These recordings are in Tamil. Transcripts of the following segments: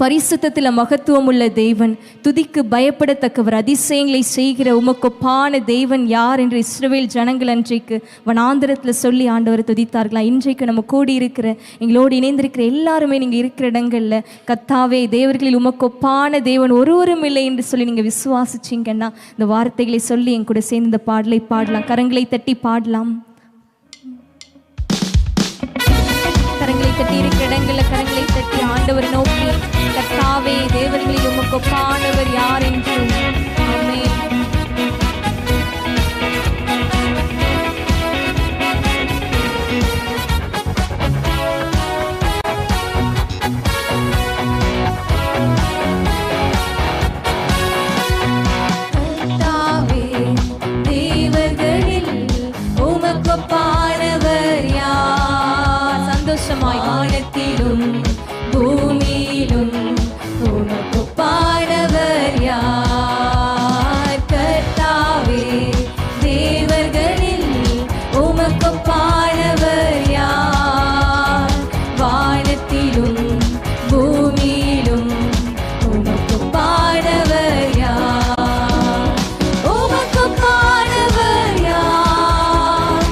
பரிசுத்தத்தில் மகத்துவம் உள்ள தேவன், துதிக்கு பயப்படத்தக்கவர், அதிசயங்களை செய்கிற உமக்கொப்பான தேவன் யார் என்று இஸ்ரவேல் ஜனங்கள் அன்றைக்கு வனாந்திரத்தில் சொல்லி ஆண்டவரை துதித்தார்களா. இன்றைக்கு நம்ம கூடியிருக்கிற எங்களோடு இணைந்திருக்கிற எல்லாருமே நீங்கள் இருக்கிற இடங்களில் கர்த்தாவே தேவர்களில் உமக்கொப்பான தேவன் ஒருவரும் இல்லை என்று சொல்லி நீங்கள் விசுவாசிச்சிங்கன்னா இந்த வார்த்தைகளை சொல்லி என் கூட சேர்ந்து இந்த பாடலை பாடலாம். கரங்களை தட்டி பாடலாம். கரங்களை தட்டி இருக்கிற இடங்களில் கரங்களை தட்டி ஆண்டவர் நோக்கி கர்த்தாவே தேவர்களில் உமக்கொப்பானவர் யார் என்று ஆமென். வானத்திலும் பூமியிலும் உமக்கொப்பானவர் யார்? கர்த்தாவே தேவர்களில் உமக்கொப்பானவர் யார்? வானத்திலும் பூமியிலும் உமக்கொப்பானவர் யார்? உமக்கொப்பானவர் யார்?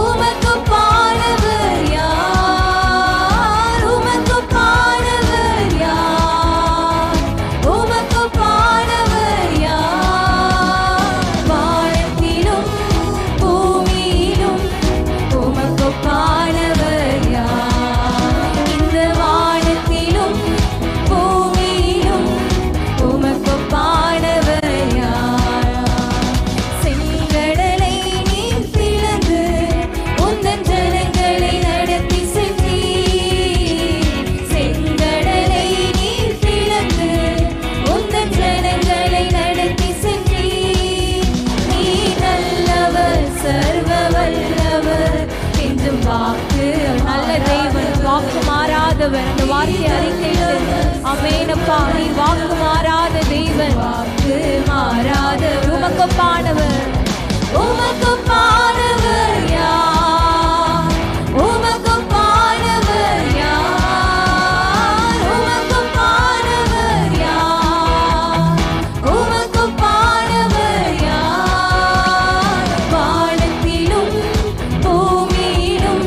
உமக்கொப்பானவர் யார்? உமக்கொப்பானவர் யார்? உமக்கொப்பானவர் யார்? வானத்திலும் பூமியிலும் உமக்கொப்பானவர் யார்? இந்த வானத்திலும் பூமியிலும் உமக்கொப்பானவர் யார்? செங்கடலை நீர் பிளந்து உந்தன் ஜனங்களை நடத்தி சென்றீர். செங்கடலை நீர் பிளந்து உந்தன் ஜனங்களை நடத்தி சென்றீர். நீ நல்லவர், சர்வ வல்லவர் என்றும் வாக்கு நல்ல தேவன், வாக்கு மாறாதவர். அந்த வார்த்தை அறிக்கையில் அமேனப்பா, நீ வாக்கு மாறாத தேவன், வாக்கு மாறாத உமக்கொப்பானவர். உமக்கொப்பானவர் யார்? உமக்கொப்பானவர் யார்? உமக்கொப்பானவர் யார்? உமக்கொப்பானவர் யார்? வானத்திலும் பூமியிலும்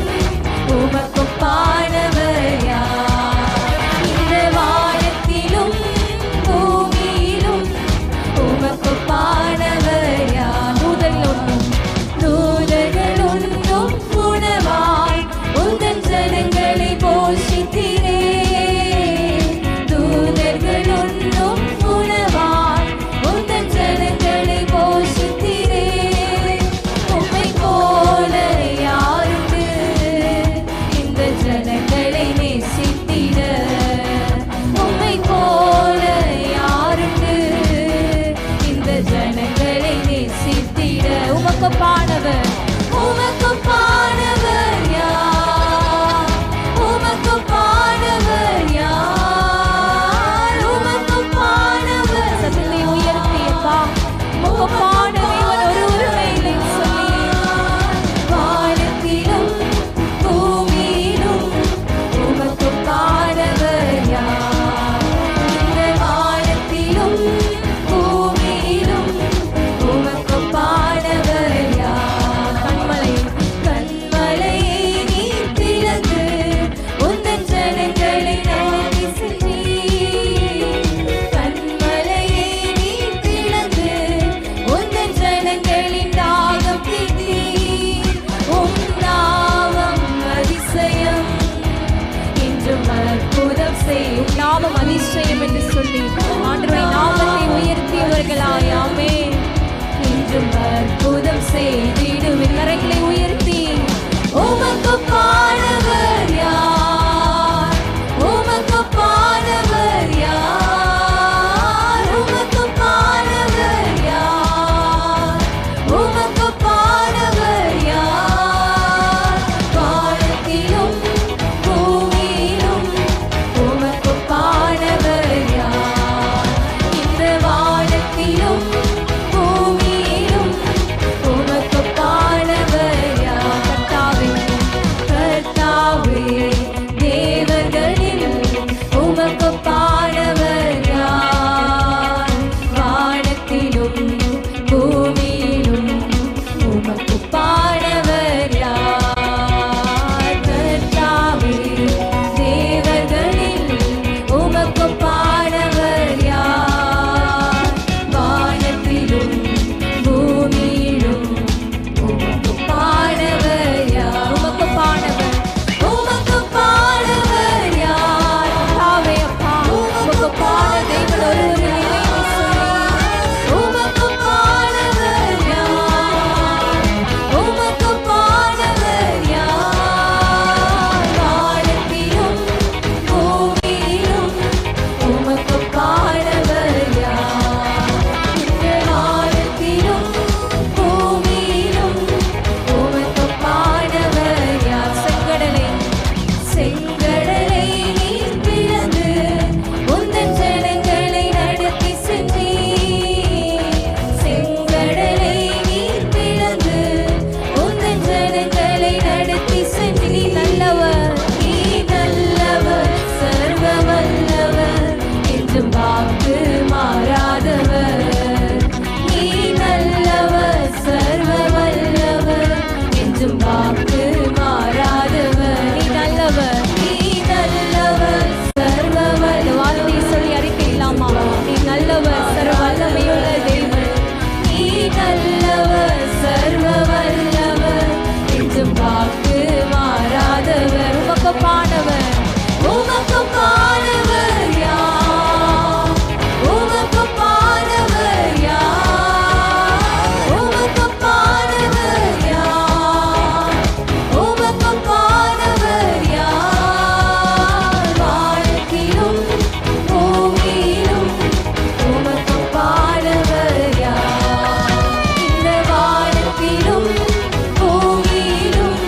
உமக்கொப்பானவர் யார்? இந்த வானத்திலும் பூமியிலும் உமக்கொப்பானவர் யார்? தூதர்கள் ஒன்றும் உணவாய் உந்தன் ஜனங்களை போஷித்தீரே. தூதர்கள் ஒன்றும் உணவாய் உந்தன் ஜனங்களை போஷித்தீரே. உம்மை போல யாருண்டு இந்த ஜனங்களை நேசித்திட? உம்மை போல யாருண்டு இந்த ஜனங்களை நேசித்திட? உமக்கொப்பானவர், உமக்கொப்பானவர் யார்? உமக்கொப்பானவர் யார்? உமக்கொப்பானவர் சத்தத்தை உயர்த்தியப்பா, உமக்கொப்பான தேவன் ஒருவருமே இல்லை சொல்லி. வானத்திலும் பூமியிலும் உமக்கொப்பானவர் யார்? இந்த வானத்திலும் பூமியிலும் உமக்கொப்பானவர் யார்? கண்மலையை நீர் பிளந்து உந்தன் ஜனங்களை நடத்தி சென்றீர். கண்மலையை நீர் பிளந்து உந்தன் ஜனங்களின் தாகம் தீர்த்தீர். உம் நாமம் அதிசயம் என்றும் அற்புதம் செய்யும். நாமம் அதிசயம் என்று சொல்லி ஆண்டவருடைய நாமத்தை உயர்த்தியவர்களாய் ஆமென். என்றும் அற்புதம் செய்திடும். கரங்களை உயர்த்தி உமக்கொப்பானவர் யார்? உமக்கொப்பானவர் யார்? உமக்கொப்பானவர் யார்? உமக்கொப்பானவர் யார்? வானத்திலும் பூமியிலும் உமக்கொப்பானவர் யார்? இந்த வானத்திலும் வாக்கு மாறாதவர், நீ நல்லவர், சர்வ வல்லவர், என்றும் வாக்கு மாறாதவர். நீ நல்லவர், நீ நல்லவர், சர்வ வல்ல வார்த்தை சொல்லி அறிக்கையில்லாமா? நீ நல்லவர், சர்வ வல்லமையுள்ள தேவன், நீ நல்லவர், சர்வ வல்லவர், என்றும் வாக்கு மாறாதவர். உமக்கொப்பானவர், உமக்கொப்பானவர் யார்? உமக்கொப்பானவர் யார்? உமக்கொப்பானவர் யார்? உமக்கொப்பானவர் யார்? வானத்திலும் பூமியிலும் உமக்கொப்பானவர் யார்? இந்த வானத்திலும் பூமியிலும்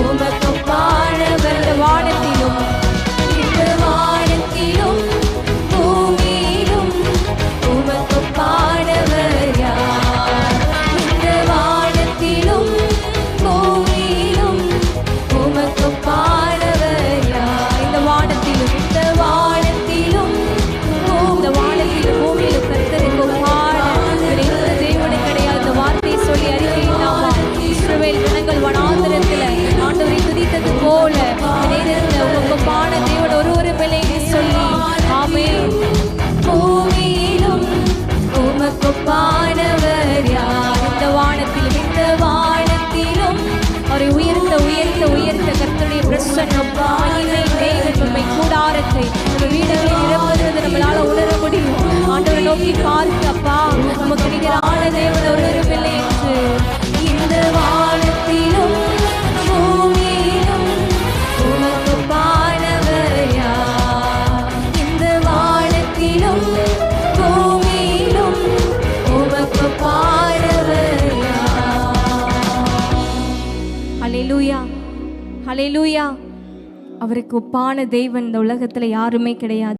உமக்கொப்பானவர். இந்த வானத்திலும், இந்த வானத்திலும் பூமியிலும் உமக்கொப்பானவர் யார்? இந்த வானத்திலும் பூமியிலும் உமக்கொப்பானவர் யார்? இந்த வானத்திலும், இந்த வானத்திலும், இந்த வானத்திலும் பூமியிலும் கர்த்தருக்கு ஒப்பான வேறு எந்த தேவனும் கிடையாது. இந்த வார்த்தையை சொல்லி அறிக்கையில்லாமா? இஸ்ரவேல் ஜனங்கள் வனாந்தரத்தில் ஆண்டவரை துதித்தது போல இந்த நேரத்தில் உமக்கொப்பான தேவன் ஒருவரும் இல்லை என்று சொல்லி ஆமென். பூமியிலும் உமக்கொப்பானவர் யார்? இந்த வானத்திலும், இந்த வானத்திலும் அவரை உயர்த்த உயர்த்த உயர்த்த கர்த்தருடைய பிரசன்னம் மகிமை மேகம் நம்மை கூடாரத்தை நம்ம வீடுகளில் நிரப்புவது நம்மளால உணர முடியும். ஆண்டவரை நோக்கி பார்க்க, அப்பா நமக்கு நிகரான தேவன் ஒருவரும் இல்லை என்று. இந்த வானத்திலும் பூமியிலும் உமக்கொப்பானவர் யார்? இந்த வானத்திலும் பூமியிலும் உமக்கொப்பானவர் யார்? ஹல்லேலூயா, ஹல்லேலூயா. அவருக்கு ஒப்பான தெய்வன் இந்த உலகத்துல யாருமே கிடையாது.